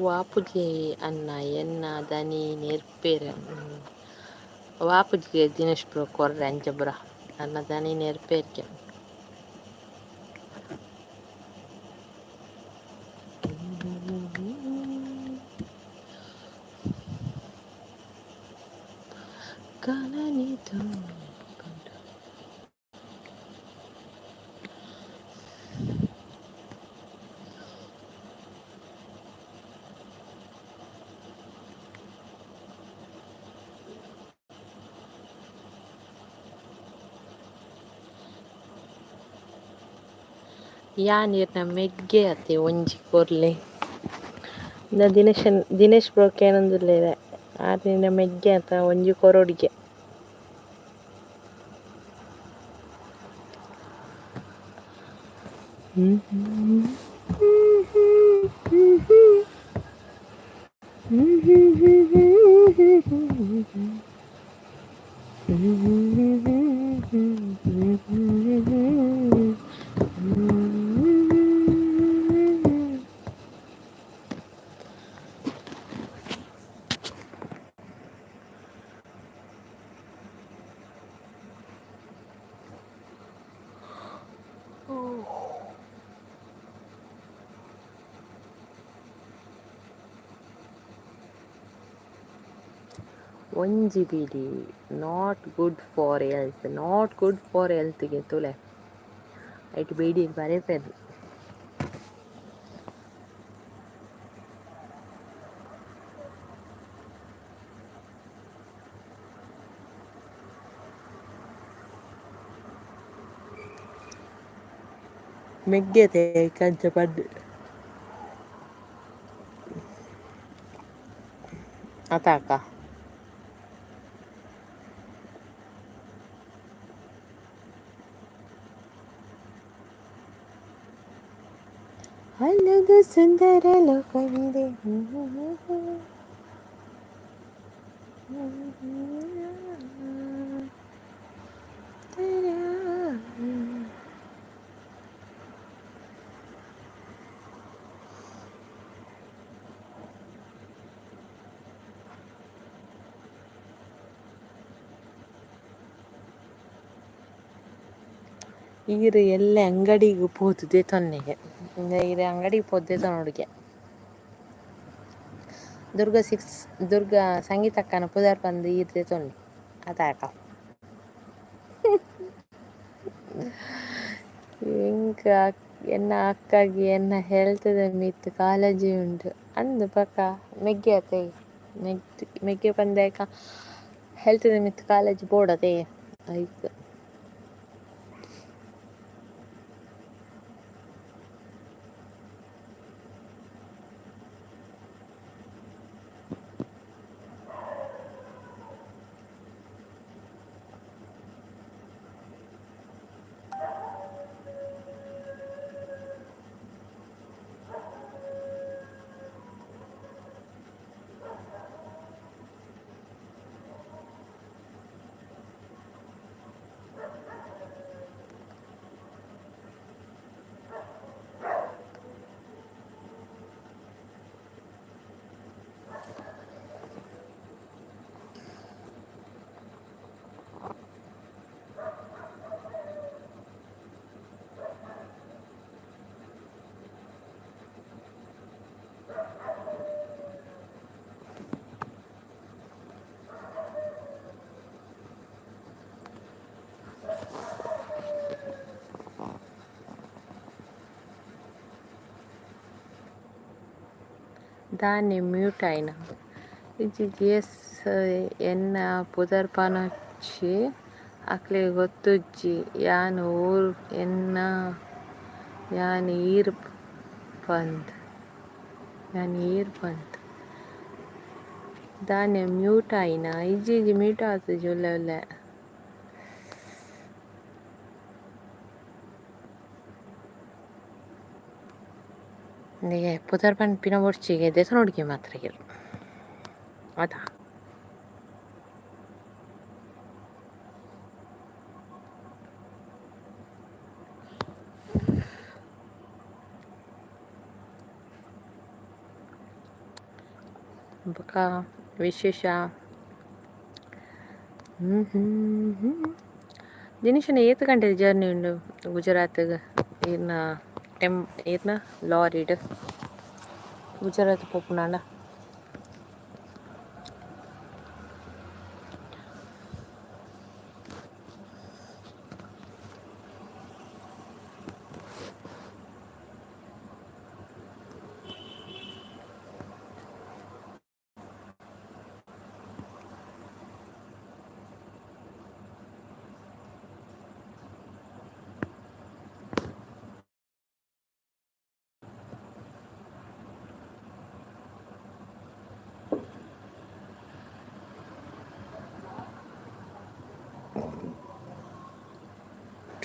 వాపుజీ అన్న ఎన్న దని నేర్పేరు వాపుజీ ದಿನೇಶ್ ಬ್ರೋ ಕೊರ್ರೆ ಅಂಚ ಬ್ರ ಅನ್ನ ದಾನಿ ನೆರ್ಪೇರ್ಕೆ ಕಲನಿತು ಯಾ ನೀರ್ನ ಮೆಗ್ಗೆ ಅತ್ತೆ ಒಂಜಿ ಕೊರ್ಲೆ ದಿನೇಶ್ ಬ್ರೋಕ್ ಏನಂದಿರ್ಲಿದೆ ಆರಿನ ಮೆಗ್ಗೆ ಅಂತ ಒಂಜಿ ಕೊರೊಡಿಗೆ ಒಂಜಿ ಬಿಡಿ not good for health, not good for ಹೆಲ್ತ್ಗೆ ತುಲೆ ಐಟ್ ಬೇಡಿ ಬರೆಪೆರು. ಮೆಗ್ಗೆತೆ ಕಂಚ ಪಡ್ಡು ಅತಾಕ ಅಲ್ಲದು ಸುಂದರ ಲೋಕವಿದೆ. ಈರು ಎಲ್ಲ ಅಂಗಡಿಗೆ ಪೋತುದೆ ತೊನ್ನೆಗೆ ಈರು ಅಂಗಡಿಗೆ ಪೋದೆ ತೊನೊಡುಗೆ ದುರ್ಗ ಸಂಗೀತಕ್ಕನ ಪುದರ್ ಪಂದ್ ಈರ್ದೆ ತೊನ್ನಿ ಅದಾಕ ಇಂಕ ಎನ್ನ ಅಕ್ಕಗೆ ಎನ್ನ ಹೆಲ್ತ್ದ ಮಿತ್ ಕಾಳಜಿ ಉಂಡು ಅಂದು ಪಕ್ಕ ಮೆಗ್ಗೆ ಅತೆ ಮೆಗ್ಗೆ ಪಂದಾಯ್ಕ ಹೆಲ್ತ್ದ ಮಿತ್ ಕಾಳಜಿ ಬೋಡತೆ ಐಕ್ ದಾನೆ ಮ್ಯೂಟ್ ಆಯ್ನ ಎಸ್ ಎನ್ನ ಪುದರ್ಪನೊಚ್ಚಿ ಅಕ್ಲೆ ಗೊತ್ತುಜ್ಜಿ ಯಾನ್ ಊರು ಎನ್ನ ಯಾನ್ ಈರ್ ಪಂದ್ ದಾನೆ ಮ್ಯೂಟ್ ಆಯ್ನ ಇಜ್ಜಿ ಮ್ಯೂಟ್ ಆತುಜಿ ಉಲ್ಲೆ ಉಲ್ಲೆ ನಿಗೆ ಪುದರ್ಪನ್ ಪಿನ ಬೊಡ್ಚಿಗೆ ದೆಸನೊಡ್ಗೆ ಮಾತ್ರ ಗೆಲ್ ಅದಾ ಬೊಕ ವಿಶೇಷ ದಿನೇಶನ ಏತ್ ಗಂಟೆದ ಜರ್ನಿ ಉಂಡು ಗುಜರಾತ್‌ಗ ಈರ್ನ ಈರ್ನ ಲಾರಿಡ್ ಗುಜರಾತ್ ಪೋಪುನಾಂಡ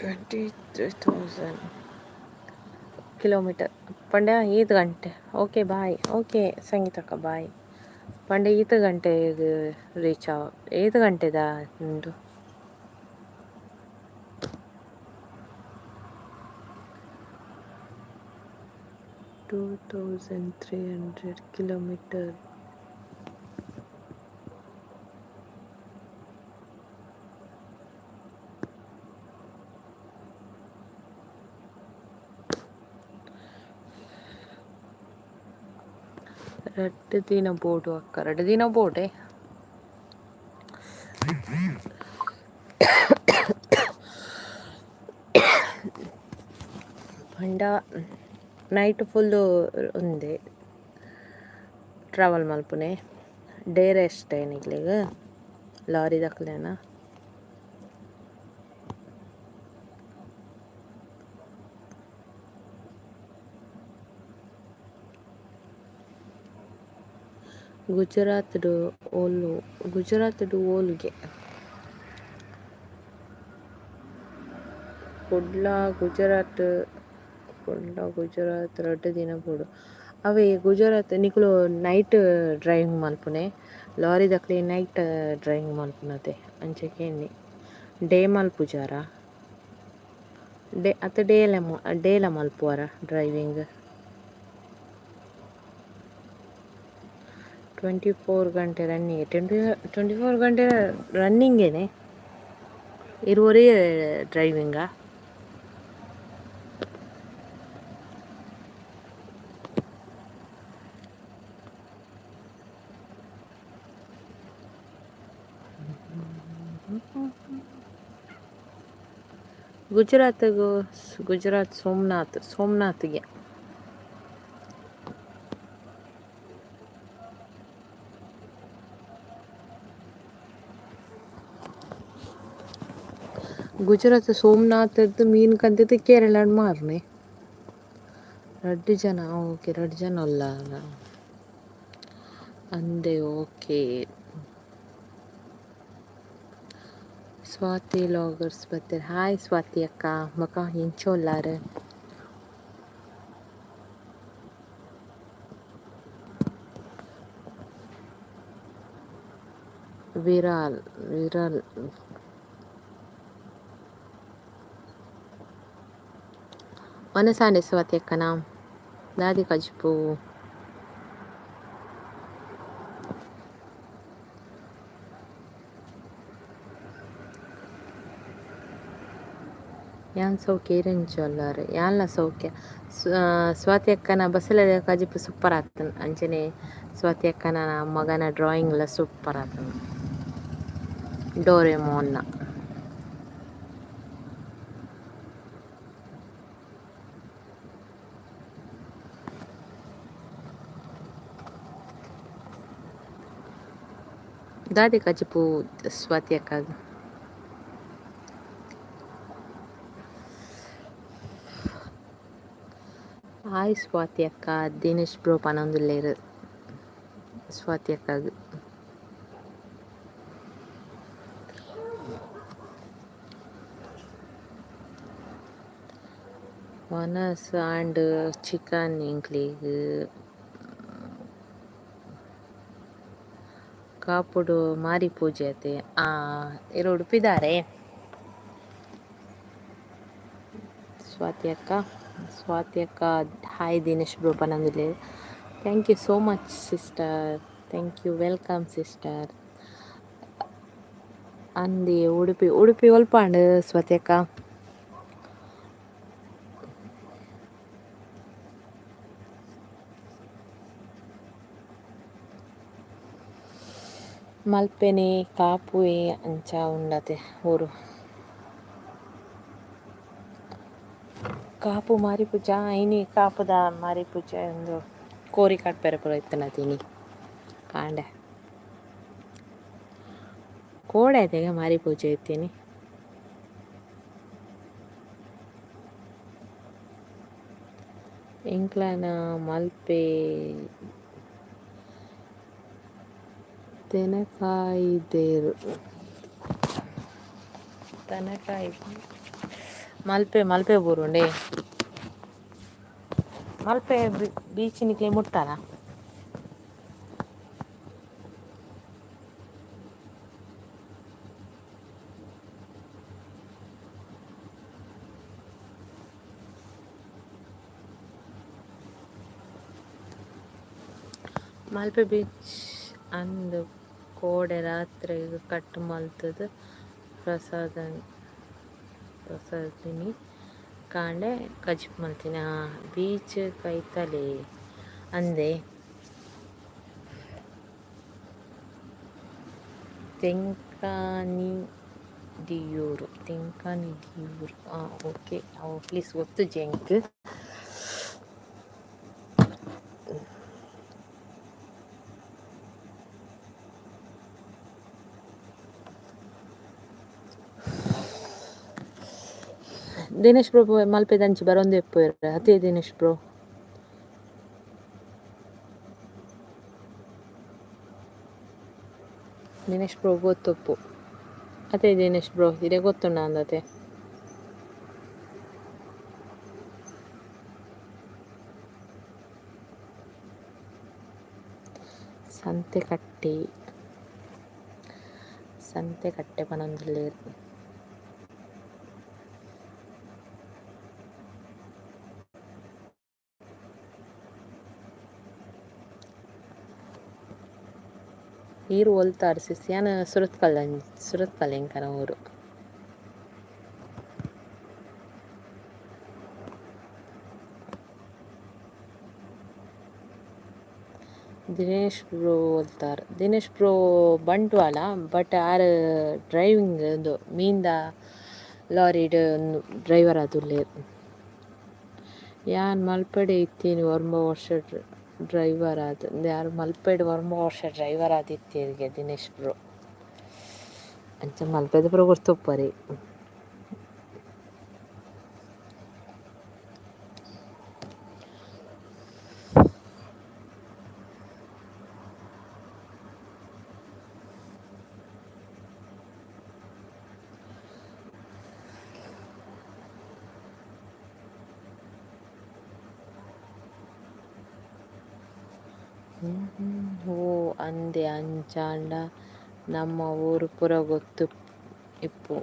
23,000 ಕಿಲೋಮೀಟರ್ ಪಂಡೆ 5 ಗಂಟೆ. Okay bye. ಓಕೆ ಸಂಗೀತಕ್ಕ ಬಾಯ್. ಪಂಡೆ 5 ಗಂಟೆಗೆ ರೀಚ್ 5 ಗಂಟೆದ ಉಂಟು. 2,300 ಕಿಲೋಮೀಟರ್. ಎರಡು ದಿನ ಬೋರ್ಡು ಅಕ್ಕ, 2 ದಿನ ಬೋರ್ಡೆ. ಪಂಡ ನೈಟ್ ಫುಲ್ಲು ಒಂದೇ ಟ್ರಾವೆಲ್ ಮಲ್ಪುನೆ. ಡೇ ರೆಸ್ಟ್ ಏನಿಗ್ಲಿಗ ಲಾರಿ ದಕ್ಲೇನ. ಗುಜರಾತ್ಡು ಓಲ್ಗೆ ಕುಡ್ಲ ಗುಜರಾತ್ 2 ದಿನ ಬೋಡು. ಅವೇ ಗುಜರಾತ್ ನಿಕುಲು ನೈಟ್ ಡ್ರೈವಿಂಗ್ ಮಲ್ಪುನೆ. ಲಾರಿ ದಕ್ಲೆ ನೈಟ್ ಡ್ರೈವಿಂಗ್ ಮಲ್ಪುನತೆ ಅಂಚೆಕೆನ್ನಿ. ಡೇ ಮಲ್ಪುಜಾರ ಅತ್ತ ಡೇಲ ಮಲ್ಪುವರ ಡ್ರೈವಿಂಗ್. 24 ಗಂಟೆ ರನ್ನಿಂಗ್. 24 ಗಂಟೆ ರನ್ನಿಂಗೇನೆ ಇರುವರೇ ಡ್ರೈವಿಂಗಾ? ಗುಜರಾತ್ ಸೋಮನಾಥ್ಗೆ ಗುಜರಾತ್ ಸೋಮನಾಥದ್ದು ಮೀನು ಕಂತಿದ್ದು ಕೇರಳಡ್ ಮಾರ್ನೆ. 2 ಜನ. ಓಕೆ 2 ಜನ ಅಲ್ಲ ಅಂದೆ. ಓಕೆ. ಸ್ವಾತಿ ಲಾಗರ್ಸ್ ಬರ್ತಾರೆ. ಹಾಯ್ ಸ್ವಾತಿ ಅಕ್ಕ ಮಕ ಇಂಚೋಲ್ಲಾರು. ವಿರಾಲ್ ಮನಸಾಂಡೆ ಸ್ವಾತಿ ಅಕ್ಕನ ದಾದಿ ಕಜ್ಪು. ಯಾನ್ ಸೌಖ್ಯ ಇರಂಚೊಲ್ಲಾರು ಯಾನ್ಲ ಸೌಖ್ಯ. ಸ್ವಾತಿ ಅಕ್ಕನ ಬಸ್ಸಲ್ಲಿ ಕಜಿಪು ಸೂಪರ್ ಆಗ್ತದೆ ಅಂಚನೆ. ಸ್ವಾತಿ ಅಕ್ಕನ ಮಗನ ಡ್ರಾಯಿಂಗ್ ಎಲ್ಲ ಸೂಪರ್ ಆಗ್ತದೆ. ಡೋರೆಮೋನ್ನ ದಾದಿ ಕಜಿಪು ಸ್ವಾತಿ ಅಕ್ಕ. ಹಾಯ್ ಸ್ವಾತಿ ಅಕ್ಕ. ದಿನೇಶ್ ಬ್ರೋ ಪನೊಂದುಲ್ಲೇರು ಸ್ವಾತಿ ಅಕ್ಕಗ. ಮನಸ್ ಆ್ಯಂಡ್ ಚಿಕನ್ ಇಂಕ್ಲಿಗ್ ಕಾಪುಡು ಮಾರಿ ಪೂಜೆ ಅತೆ ಇರು ಉಡುಪಿದ್ದಾರೆ ಸ್ವಾತಿ ಅಕ್ಕ. ಹಾಯ್ ದಿನೇಶ್ ಬ್ರೋ ಪನೊಂದುಲ್ಲೆ. Thank you so much sister. Thank you. Welcome sister. ಅಂದಿ ಉಡುಪಿ ಒಲ್ಪಾಂಡ್ ಸ್ವಾತಿ ಅಕ್ಕ. ಮಲ್ಪೆನೆ ಕಾಪುವೆ ಅಂಚ ಉಂಡತೆ ಊರು. ಕಾಪು ಮಾರಿ ಪೂಜೆ ಇನಿ ಕಾಪುದ ಮಾರಿ ಪೂಜೆ ಒಂದು ಕೋರಿ ಕಟ್ಪೆರೆ ಪುರ ಇತ್ತನತೀನಿ ಕಾಂಡೆ ಕೋಡೆ ತೆಗೆ ಮಾರಿ ಪೂಜೆ ಇತ್ತೀನಿ. ಇಂಕ್ಲನ ಮಲ್ಪೆ ತೆನಕಾಯಿ ಮಲ್ಪೆ ಮಲ್ಪೆ ಬೋರುಂಡೆ ಮಲ್ಪೆ ಬೀಚ್ ನಿಕ್ಲೆ ಮುಟ್ಟಾರ ಮಲ್ಪೆ ಬೀಚ್ ಅಂದು ಕೋಡೆ ರಾತ್ರಿ ಕಟ್ ಮಲ್ತದ ಪ್ರಸಾದಿನಿ ಕಾಂಡೆ ಕಜಿಪ್ ಮಲ್ತಿನ ಬೀಚ್ ಕೈತಲೆ ಅಂದೆ ತೆಂಕಾನಿ ದಿಯೂರು ಓಕೆ ಅವು ಪ್ಲೀಸ್ ಗೊತ್ತು junk Dinesh bro Malpe ದಂಚಿ ಬರೊಂದು F ಅದೇ ದಿನೇಶ್ ಬ್ರೋ ಗೊತ್ತೊಪ್ಪು ಅದೇ ದಿನೇಶ್ ಬ್ರೋ ಇದೇ ಗೊತ್ತುಂಡ ಅಂದತೆ ಸಂತೆ ಕಟ್ಟೆ ಪನೊಂದುಲ್ಲೆ ನೀರು ಒಲ್ತಾರು ಸಿಸಿಯಾನ ಸುರತ್ಕಲ್ಲೆಂಕನ ಊರು ದಿನೇಶ್ ಬ್ರೋ ಒಲ್ತಾರು ದಿನೇಶ್ ಬ್ರೋ ಬಂಟ್ವಾಳ ಬಟ್ ಆರ್ ಡ್ರೈವಿಂಗ್ ಒಂದು ಮೀಂದ ಲಾರಿಡ್ ಡ್ರೈವರ್ ಆದುಲ್ಲೇರು ಯಾನ್ ಮಲ್ಪಡೆ ಇತ್ತೀನಿ ವರ್ಮ ವರ್ಷ ಡ್ರೈವರ್ ಆದ ಯಾರು ಮಲ್ಪೆಡ್ ವರ್ಮ ವರ್ಷ ಡ್ರೈವರ್ ಆದಿತ್ತೀರಿಗೆ ದಿನೇಶ್ ಬ್ರೋ ಅಂಚ ಮಲ್ಪೆದ ಬ್ರೋ ಗೊತ್ತೊಪ್ಪರಿ ಓ ಅಂದೆ ಅಂಚಾಂಡ ನಮ್ಮ ಊರು ಪೂರ ಗೊತ್ತು ಇಪ್ಪು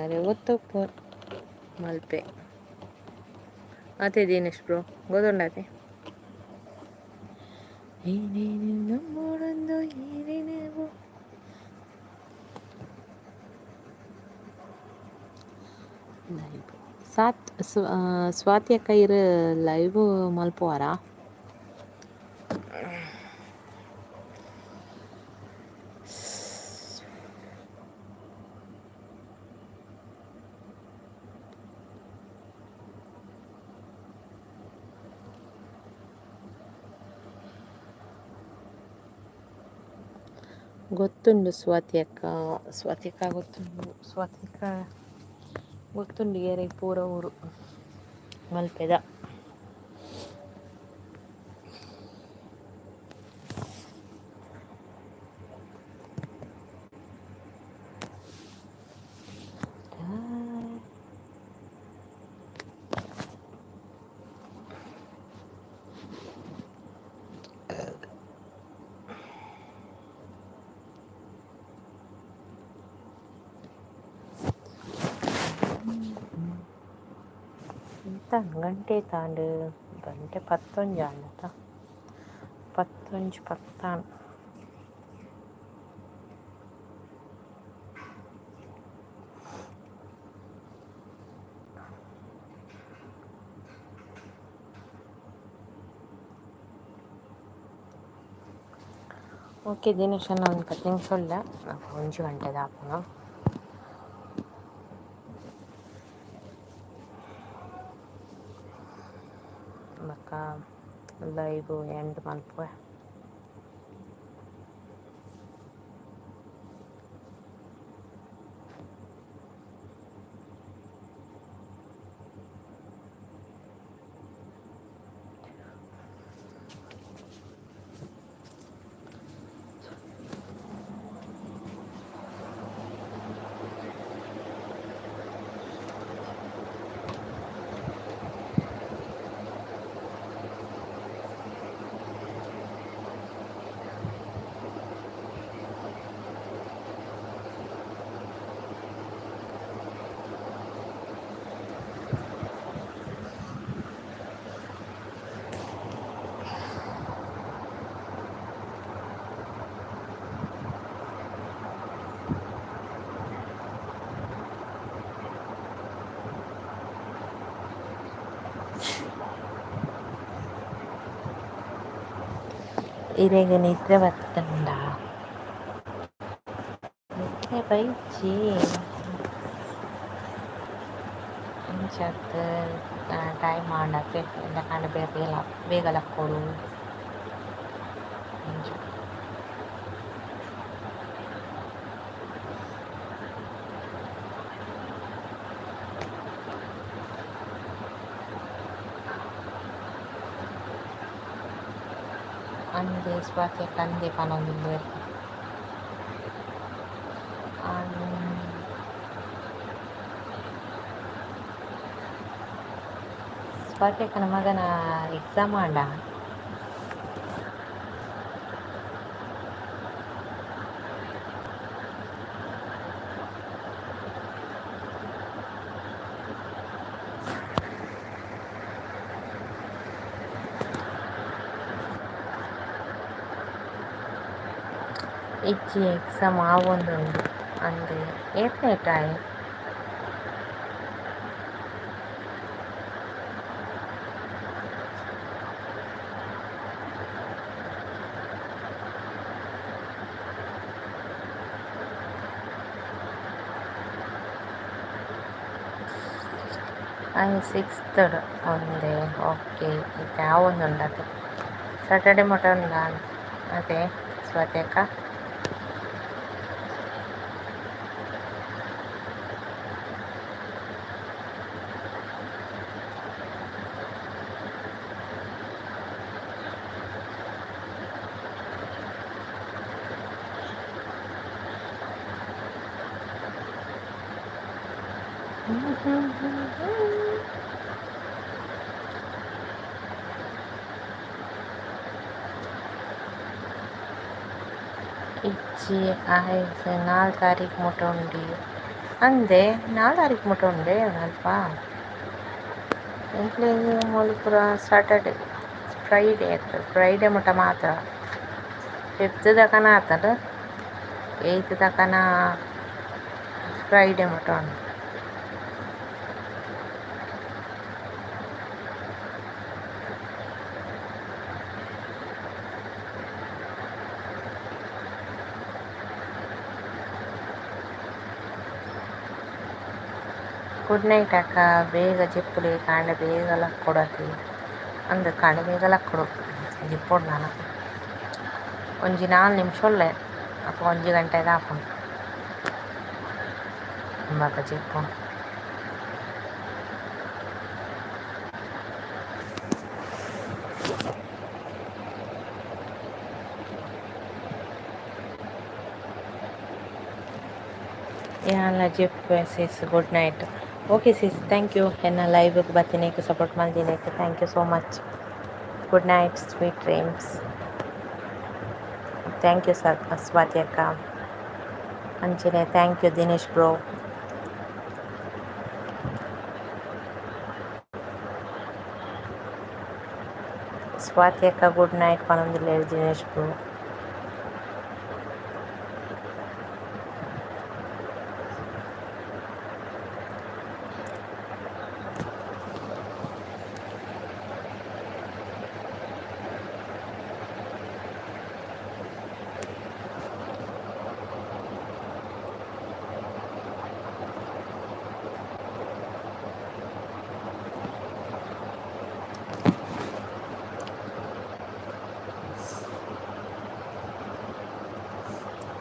ಅದೇ ಗೊತ್ತುಪ್ಪು ಮಲ್ಪೆ ಅದೇ ದಿನೇಶ್ ಬ್ರೋ ಗೊತ್ತುಂಡತೆ ಏನೇನು ನಮ್ಮೋಡೊಂದು ಏನೇನೇವು ಲೈವ್ ಸ್ವಾತಿ ಅಕ್ಕ ಇರು ಲೈವ್ ಮಲ್ಪುವಾರ ಗೊತ್ತುಂಡು ಸ್ವಾತಿ ಅಕ್ಕ ಗೊತ್ತುಂಡು ಏರೆಗ್ ಪೂರ ಊರು ಮಲ್ಪೆದ ಎಂತ ಗಂಟೆ ತಾಂಡು ಗಂಟೆ 11 ಆಂಡತ 11:10 ಓಕೆ ದಿನೇಶ್ ಅನ್ನ ಒಂದು 10 ನಿಮಿಷ ಇಲ್ಲ 1 ಗಂಟೆ ದಾಪುನ ಬಕ್ಕ ಲೈವ್ ಎಂಡ್ ಮಲ್ಪುವೆ ಇರೆಗೆ ನಿದ್ರೆ ಬತ್ತಂಡ ನಿದ್ರೆ ಬೈಚಿ ಇಂಚತ್ ಟೈಮ್ ಆಂಡತೆ ಎಲ್ಲ ಕಂಡು ಬೇಗ ಲಕ್ಕೊಡು ಅಂದೆ ಸ್ವಾತಿ ಕಂದೆ ಪನೊಂದು ಸ್ವಾತಿ ಅಕ್ಕನ ಮಗನ ಎಕ್ಸಾಮ್ ಆಂಡ ಇಜ್ಜಿ ಎಕ್ಸಾಮ್ ಆವೊಂದುಂಡು ಅಂದೆ ಏರ್ನೇಟಾಯ್ ಅದು ಸಿಕ್ಸ್ತ್ ಒಂದೇ ಓಕೆ ಇದು ಯಾವೊಂದುಂಡು ಅದು ಸಾಟರ್ಡೆ ಮೊಟ ಉಂಡ ಅದೇ ಸ್ವಾತಿ ಅಕ್ಕ ಇಜ್ಜಿ ಆಯ್ತು 4 ತಾರೀಕು ಮುಟ ಉಂಡು ಅಂದೆ 4 ತಾರೀಕು ಮುಟ ಉಂಡೆ ಅಲ್ಪ ಎಂಕ್ಲೆ ಪೂರ ಸಾಟರ್ಡೆ ಫ್ರೈಡೆ ಮುಟ ಮಾತ್ರ 5th ತಕನ ಆತಡ 8th ತಕನ ಫ್ರೈಡೆ ಮುಟ ಉಂಡು ಗುಡ್ ನೈಟ್ ಅಕ್ಕ ಬೇಗ ಜಿಪ್ಪುಡು ಕಾಂಡೆ ಬೇಗ ಲಕ್ಕೊಡತಿ ಅಂದು ಕಾಂಡೆ ಬೇಗ ಲಕ್ಕುಡು ಜಿಪ್ಪುಡು ನಾನು ಒಂಜಿ 4 ನಿಮಿಷ ಒಲ್ಲೆ ಅಪ್ಪ 1 ಗಂಟೆದ ಆಪುಂಡು ತುಂಬಾಕ ಜಿಪ್ಪುಂಡು ಯಾನ್ಲ ಜಿಪ್ಪೆ sis good night okay sis thank you ಎನ್ನ ಲೈವ್ಗೆ ಬರ್ತೀನಿ ಸಪೋರ್ಟ್ ಮಾಡ್ತೀನಿ thank you so much good night sweet dreams thank you sir Swathi ಅಕ್ಕ ಅಂಚನೆ thank you Dinesh bro Swathi ಅಕ್ಕ ಗುಡ್ ನೈಟ್ ಪನೊಂದಿಲ್ಲ ದಿನೇಶ್ ಬ್ರೋ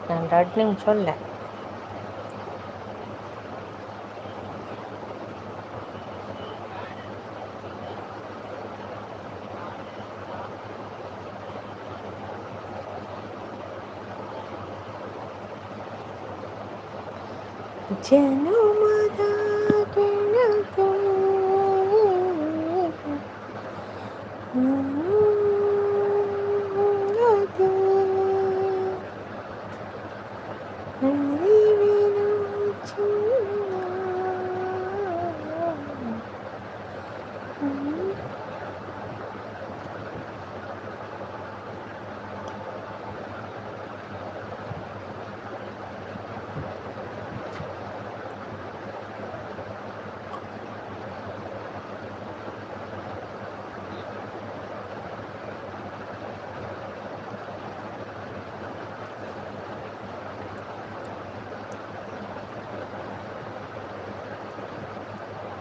ನಾನು 2 ನಿಮಿಷ ಒಲ್ಲೆ ಜನುಮದ ಗೆಳತಿ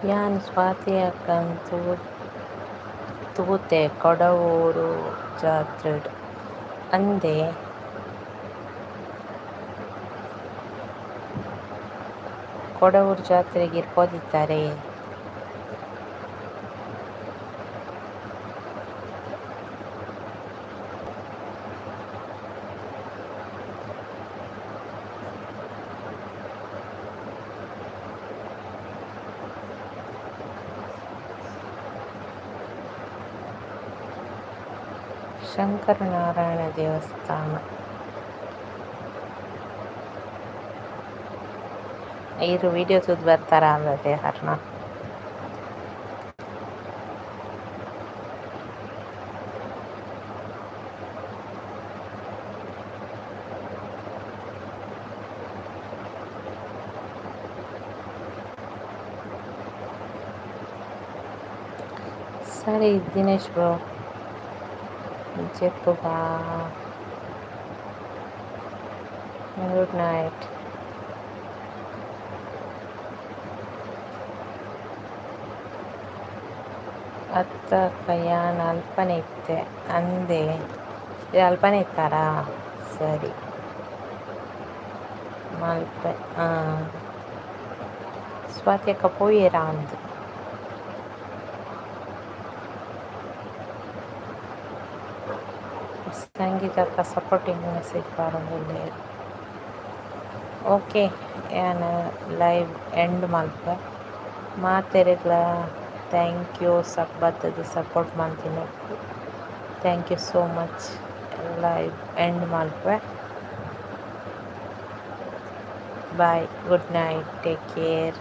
ಯಾನ್ ಸ್ವಾತಿ ಅಕ್ಕಂತೂ ತೂತೆ ಕೊಡವೂರು ಜಾತ್ರೆಡ್ ಅಂದೆ ಕೊಡವೂರು ಜಾತ್ರೆಗೆ ಇರ್ಬೋದಿದ್ದಾರೆ. ಶಂಕರನಾರಾಯಣ ದೇವಸ್ಥಾನ ಇರು ವಿಡಿಯೋ ಸುದ್ ಬರ್ತಾರ ಅಂದ್ರೆ ಹರ್ನ సరే దినేష్ బ్రో చెప్పుగా. Good night. ಅತ್ತ ಕಯ್ಯಾನ ಅಲ್ಪನೆ ಇತ್ತೆ ಅಂದೆ ಇದು ಅಲ್ಪನೆ ಇತ್ತಾರಾ? ಸರಿ ಮಲ್ಪೆ ಸ್ವಾತಿ ಅಕ್ಕ ಪೋಯಿರಾ ಅಂದು ಸಂಗೀತಕ್ಕ ಸಪೋರ್ಟಿಂಗ್ ಮೆಸೇಜ್ ಬರೋದಿಲ್ಲ. ಓಕೆ ಏನು ಲೈವ್ ಎಂಡ್ ಮಲ್ಪೆ ಮಾತೆರೆಗ್ಲ ಥ್ಯಾಂಕ್ ಯು ಸಬ್ಬತ್ತದು ಸಪೋರ್ಟ್ ಮಾಡ್ತೀನಿ. Thank you so much. Live end ಮಲ್ಪೆ. Bye, good night, take care.